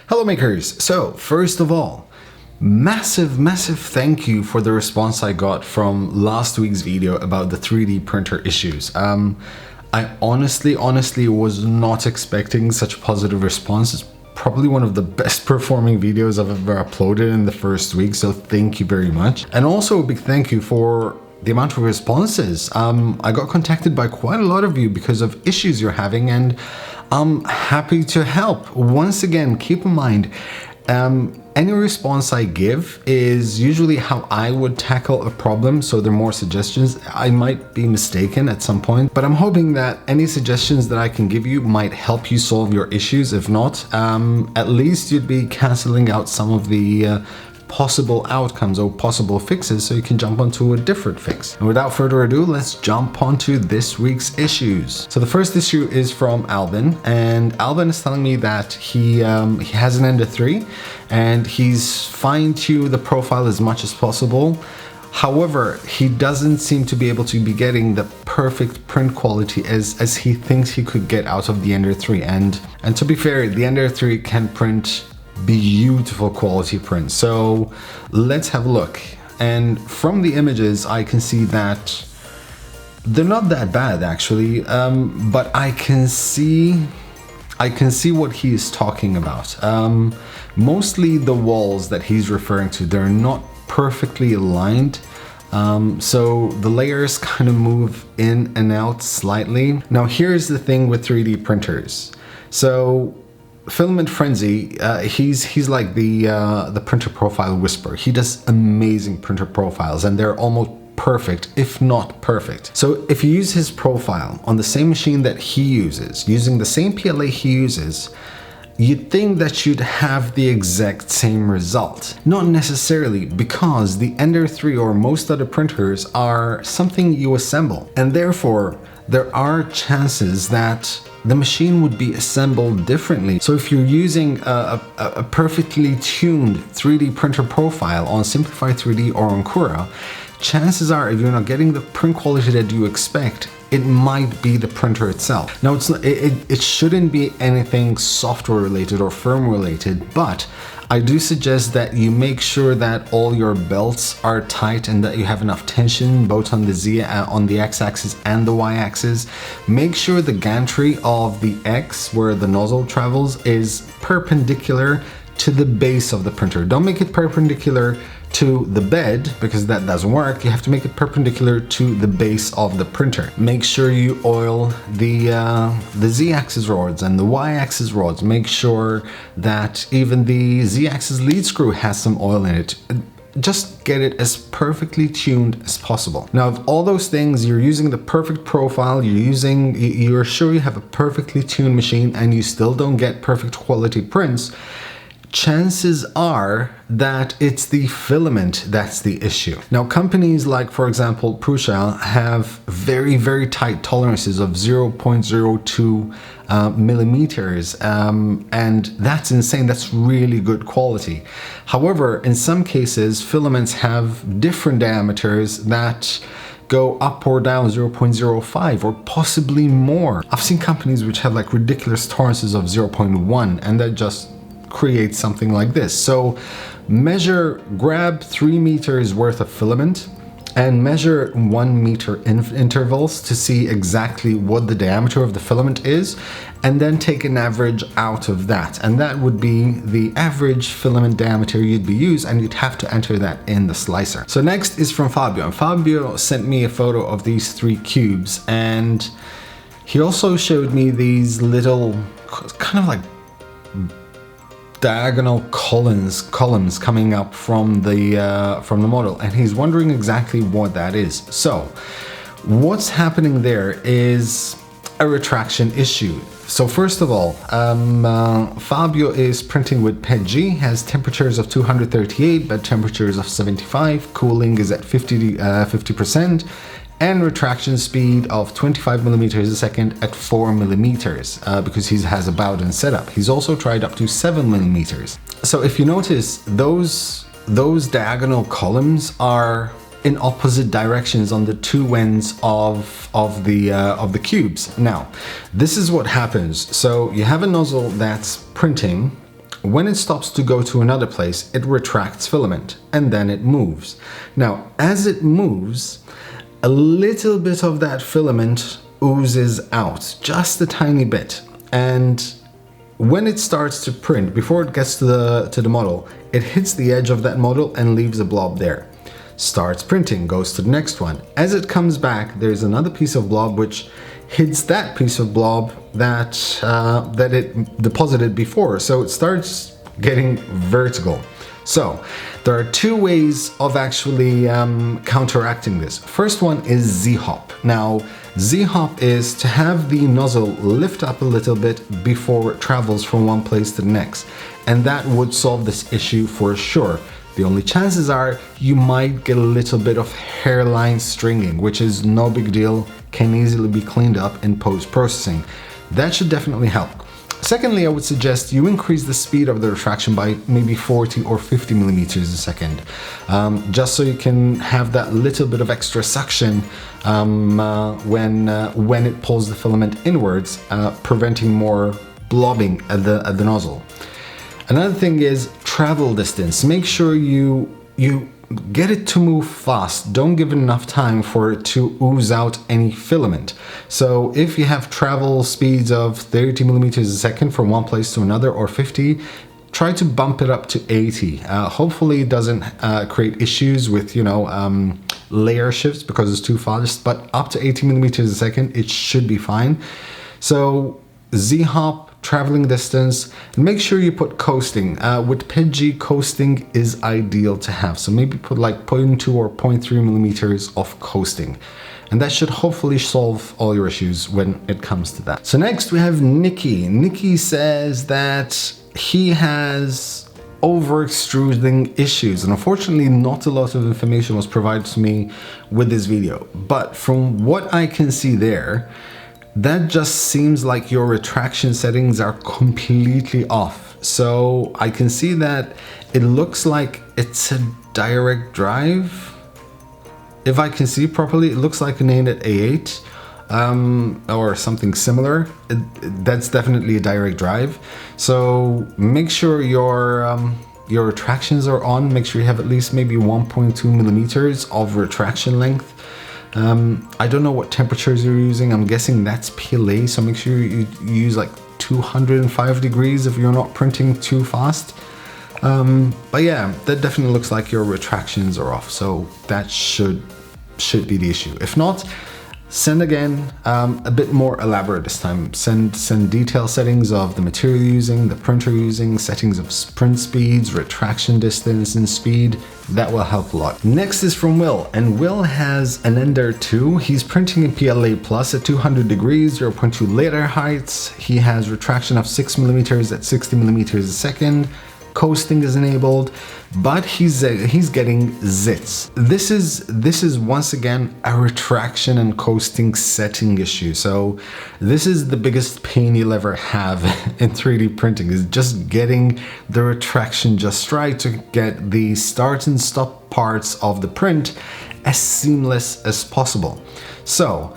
Hello makers! So first of all, massive thank you for the response I got from last week's video about the 3D printer issues. I honestly was not expecting such a positive response. It's probably one of the best performing videos I've ever uploaded in the first week, so thank you very much. And also a big thank you for the amount of responses. I got contacted by quite a lot of you because of issues you're having, and I'm happy to help. Once again, keep in mind, any response I give is usually how I would tackle a problem, so there are more suggestions. I might be mistaken at some point, but I'm hoping that any suggestions that I can give you might help you solve your issues. If not, at least you'd be cancelling out some of the possible outcomes or possible fixes, so you can jump onto a different fix. And without further ado, let's jump onto this week's issues. So the first issue is from Albin, and Albin is telling me that he has an Ender 3 and he's fine-tuned the profile as much as possible. However, he doesn't seem to be able to be getting the perfect print quality as he thinks he could get out of the Ender 3. And to be fair, the Ender 3 can print beautiful quality prints. So let's have a look. And from the images, I can see that they're not that bad actually, but I can see what he is talking about. Mostly the walls that he's referring to, they're not perfectly aligned. So the layers kind of move in and out slightly. Now here's the thing with 3D printers. So Filament Frenzy, he's like the printer profile whisperer. He does amazing printer profiles, and they're almost perfect, if not perfect. So if you use his profile on the same machine that he uses, using the same PLA he uses, you'd think that you'd have the exact same result. Not necessarily, because the Ender 3 or most other printers are something you assemble, and therefore there are chances that the machine would be assembled differently. So if you're using a perfectly tuned 3D printer profile on Simplify 3D or on Courier, chances are, if you're not getting the print quality that you expect, it might be the printer itself. Now, it shouldn't be anything software related or firmware related, but I do suggest that you make sure that all your belts are tight and that you have enough tension both on the x-axis and the y-axis. Make sure the gantry of the X, where the nozzle travels, is perpendicular to the base of the printer. Don't make it perpendicular to the bed, because that doesn't work. You have to make it perpendicular to the base of the printer. Make sure you oil the Z-axis rods and the Y-axis rods. Make sure that even the Z-axis lead screw has some oil in it. Just get it as perfectly tuned as possible. Now, if all those things, you're using the perfect profile, you're sure you have a perfectly tuned machine, and you still don't get perfect quality prints, chances are that it's the filament that's the issue. Now, companies like, for example, Prusa have very tight tolerances of 0.02 millimeters, and that's insane. That's really good quality. However, in some cases, filaments have different diameters that go up or down 0.05 or possibly more. I've seen companies which have like ridiculous tolerances of 0.1, and that just create something like this. So grab 3 meters worth of filament and measure 1 meter intervals to see exactly what the diameter of the filament is, and then take an average out of that, and that would be the average filament diameter you'd be used, and you'd have to enter that in the slicer. So next is from Fabio, and Fabio sent me a photo of these 3 cubes, and he also showed me these little kind of like diagonal columns coming up from the model, and he's wondering exactly what that is. So what's happening there is a retraction issue. So first of all, Fabio is printing with PETG, has temperatures of 238, bed temperatures of 75, cooling is at 50%, and retraction speed of 25 millimeters a second at 4 millimeters, because he has a Bowden setup. He's also tried up to 7 millimeters. So if you notice, those diagonal columns are in opposite directions on the 2 ends of the cubes. Now, this is what happens. So you have a nozzle that's printing when it stops to go to another place, it retracts filament and then it moves. Now, as it moves, a little bit of that filament oozes out, just a tiny bit. And when it starts to print, before it gets to the model, it hits the edge of that model and leaves a blob there. Starts printing, goes to the next one. As it comes back, there's another piece of blob which hits that piece of blob that it deposited before. So it starts getting vertical. So there are two ways of actually counteracting this. First one is Z-hop. Now, Z-hop is to have the nozzle lift up a little bit before it travels from one place to the next. And that would solve this issue for sure. The only chances are you might get a little bit of hairline stringing, which is no big deal, can easily be cleaned up in post-processing. That should definitely help. Secondly, I would suggest you increase the speed of the retraction by maybe 40 or 50 millimeters a second, just so you can have that little bit of extra suction when it pulls the filament inwards, preventing more blobbing at the nozzle. Another thing is travel distance. Make sure you get it to move fast. Don't give it enough time for it to ooze out any filament. So if you have travel speeds of 30 millimeters a second from one place to another, or 50, try to bump it up to 80. Hopefully it doesn't create issues with, layer shifts because it's too fast, but up to 80 millimeters a second, it should be fine. So Z-hop, traveling distance, and make sure you put coasting. With PETG, coasting is ideal to have. So maybe put like 0.2 or 0.3 millimeters of coasting. And that should hopefully solve all your issues when it comes to that. So next we have Nikki. Nikki says that he has overextruding issues, and unfortunately not a lot of information was provided to me with this video. But from what I can see there, that just seems like your retraction settings are completely off. So I can see that it looks like it's a direct drive. If I can see properly, it looks like an ANET A8 or something similar. That's definitely a direct drive. So make sure your retractions are on. Make sure you have at least maybe 1.2 millimeters of retraction length. I don't know what temperatures you're using. I'm guessing that's PLA, so make sure you use like 205 degrees if you're not printing too fast. But yeah, that definitely looks like your retractions are off, so that should be the issue. If not, send again, a bit more elaborate this time. Send detailed settings of the material you're using, the printer you're using, settings of print speeds, retraction distance and speed. That will help a lot. Next is from Will, and Will has an Ender 2. He's printing in PLA Plus at 200 degrees, 0.2 layer heights. He has retraction of 6 millimeters at 60 millimeters a second. Coasting is enabled, but he's getting Zits. This is once again a retraction and coasting setting issue. So this is the biggest pain you'll ever have in 3D printing, is just getting the retraction just right to get the start and stop parts of the print as seamless as possible. So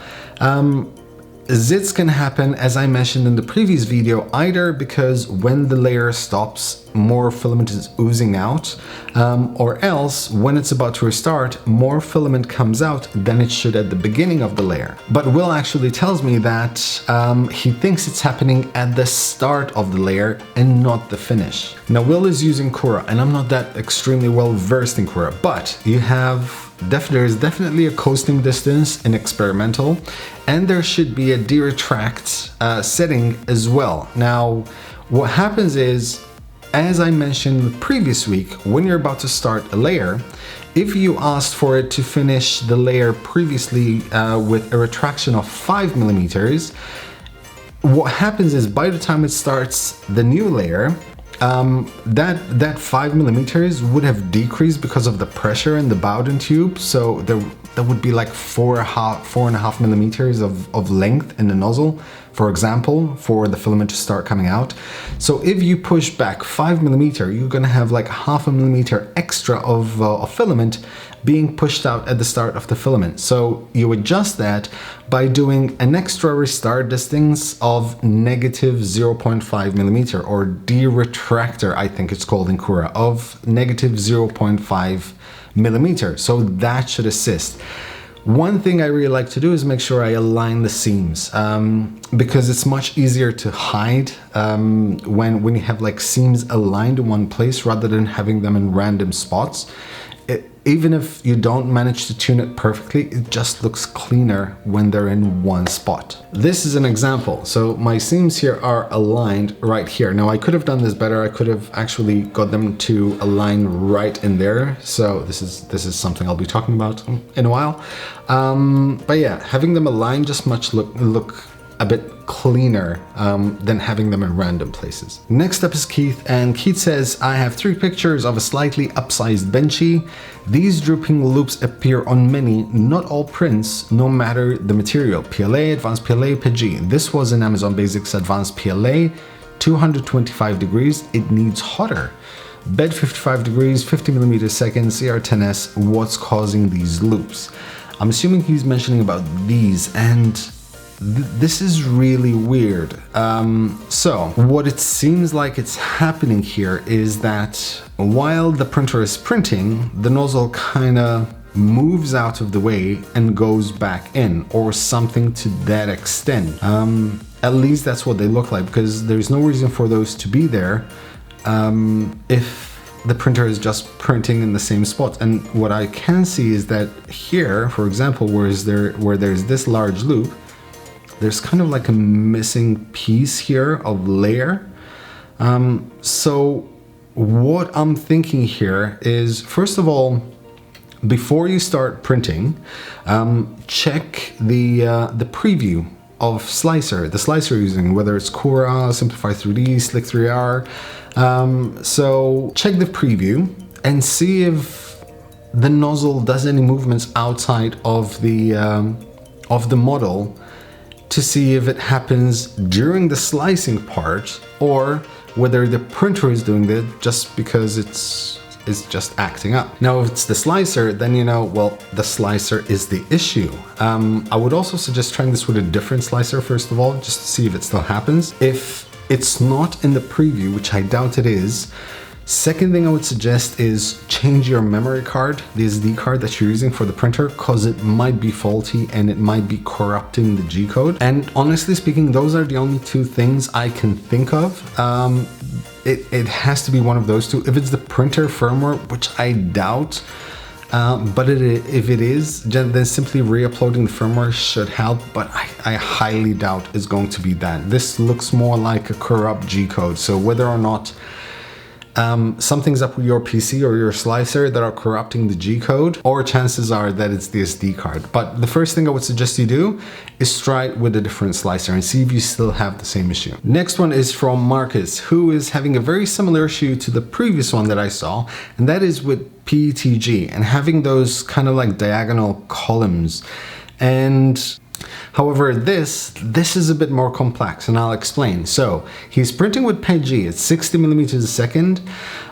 Zits can happen, as I mentioned in the previous video, either because when the layer stops, more filament is oozing out, or else when it's about to restart, more filament comes out than it should at the beginning of the layer. But Will actually tells me that he thinks it's happening at the start of the layer and not the finish. Now Will is using Cura, and I'm not that extremely well versed in Cura, but there is definitely a coasting distance in experimental, and there should be a de-retract setting as well. Now, what happens is, as I mentioned the previous week, when you're about to start a layer, if you asked for it to finish the layer previously with a retraction of 5 millimeters, what happens is by the time it starts the new layer, that 5 millimeters would have decreased because of the pressure in the Bowden tube. So there would be like 4.5 millimeters of length in the nozzle, for example, for the filament to start coming out. So if you push back 5 millimeter, you're gonna have like 0.5 millimeter extra of filament being pushed out at the start of the filament. So you adjust that by doing an extra restart distance of negative 0.5 millimeter, or de-retractor, I think it's called in courier, of negative 0.5 millimeter. So that should assist. One thing I really like to do is make sure I align the seams, because it's much easier to hide when you have like seams aligned in one place rather than having them in random spots. Even if you don't manage to tune it perfectly, it just looks cleaner when they're in one spot. This is an example. So my seams here are aligned right here. Now I could have done this better. I could have actually got them to align right in there. So this is something I'll be talking about in a while. But yeah, having them aligned just look a bit cleaner than having them in random places. Next up is Keith, and Keith says, I have 3 pictures of a slightly upsized benchy. These drooping loops appear on many, not all prints, no matter the material. PLA, Advanced PLA, PG. This was an Amazon Basics Advanced PLA, 225 degrees. It needs hotter. Bed 55 degrees, 50 millimeters second, CR10S. What's causing these loops? I'm assuming he's mentioning about these, and this is really weird. So what it seems like it's happening here is that while the printer is printing, the nozzle kind of moves out of the way and goes back in, or something to that extent. At least that's what they look like, because there's no reason for those to be there if the printer is just printing in the same spot. And what I can see is that here, for example, where there's this large loop, there's kind of like a missing piece here of layer. So what I'm thinking here is, first of all, before you start printing, check the preview of the slicer you're using, whether it's Cura, Simplify 3D, Slick 3R. So check the preview and see if the nozzle does any movements outside of the model, to see if it happens during the slicing part, or whether the printer is doing it just because it's just acting up. Now, if it's the slicer, then you know, well, the slicer is the issue. I would also suggest trying this with a different slicer, first of all, just to see if it still happens. If it's not in the preview, which I doubt it is, second thing I would suggest is change your memory card, the SD card that you're using for the printer, because it might be faulty and it might be corrupting the G-code. And honestly speaking, those are the only 2 things I can think of. It has to be one of those 2. If it's the printer firmware, which I doubt, but if it is, then simply re-uploading the firmware should help, but I highly doubt it's going to be that. This looks more like a corrupt G-code, so whether or not something's up with your PC or your slicer that are corrupting the G-code, or chances are that it's the SD card. But the first thing I would suggest you do is try it with a different slicer and see if you still have the same issue. Next one is from Marcus, who is having a very similar issue to the previous one that I saw, and that is with PETG and having those kind of like diagonal columns. And however, this is a bit more complex, and I'll explain. So he's printing with PETG at 60 millimeters a second.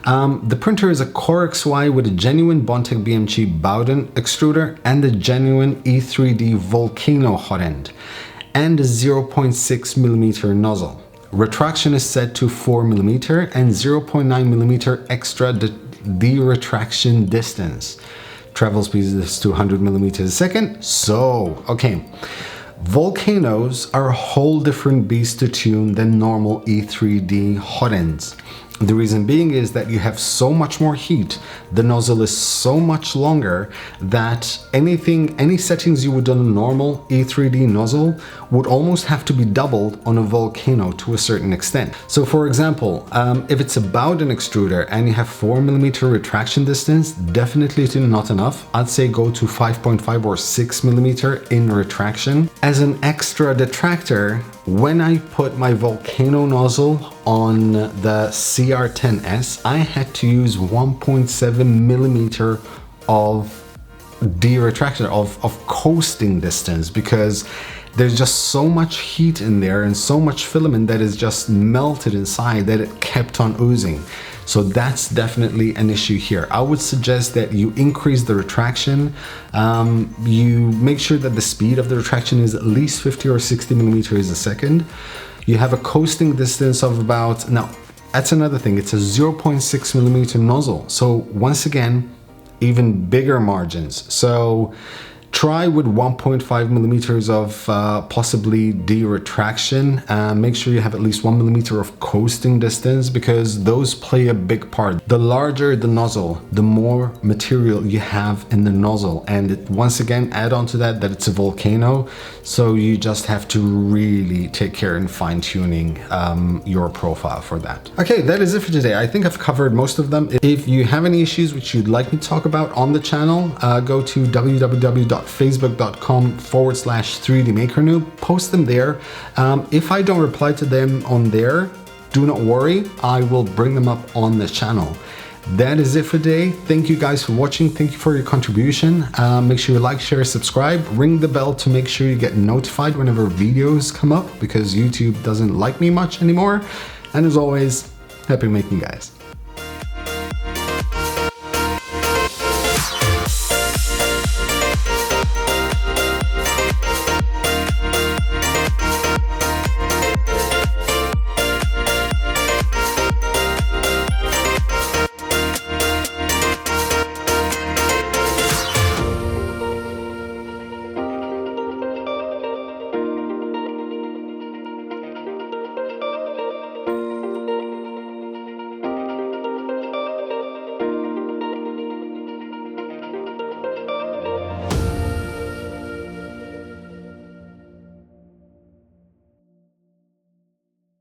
The printer is a Core XY with a genuine Bondtech BMG Bowden extruder and a genuine E3D Volcano hot end, and a 0.6 millimeter nozzle. Retraction is set to 4 millimeter and 0.9 millimeter extra de-retraction distance. Travel speed is 200 millimeters a second. So, okay. Volcanoes are a whole different beast to tune than normal E3D hot ends. The reason being is that you have so much more heat, the nozzle is so much longer, that any settings you would on a normal E3D nozzle would almost have to be doubled on a Volcano to a certain extent. So for example, if it's a Bowden extruder and you have 4 millimeter retraction distance, definitely not enough. I'd say go to 5.5 or 6 millimeter in retraction. As an extra detractor, when I put my Volcano nozzle on the CR10S, I had to use 1.7 millimeter of de-retraction, of coasting distance, because there's just so much heat in there and so much filament that is just melted inside that it kept on oozing. So that's definitely an issue here. I would suggest that you increase the retraction. You make sure that the speed of the retraction is at least 50 or 60 millimeters a second. You have a coasting distance of about, now that's another thing, it's a 0.6 millimeter nozzle. So once again, even bigger margins. So try with 1.5 millimeters of possibly de-retraction. Make sure you have at least 1 millimeter of coasting distance, because those play a big part. The larger the nozzle, the more material you have in the nozzle. And once again, add on to that it's a volcano. So you just have to really take care in fine tuning your profile for that. Okay, that is it for today. I think I've covered most of them. If you have any issues which you'd like me to talk about on the channel, go to www.facebook.com/3dmakerNoob, post them there. If I don't reply to them on there, do not worry, I will bring them up on the channel. That is it for today. Thank you guys for watching. Thank you for your contribution. Make sure you like, share, subscribe, ring the bell to make sure you get notified whenever videos come up, because YouTube doesn't like me much anymore. And as always, happy making, guys.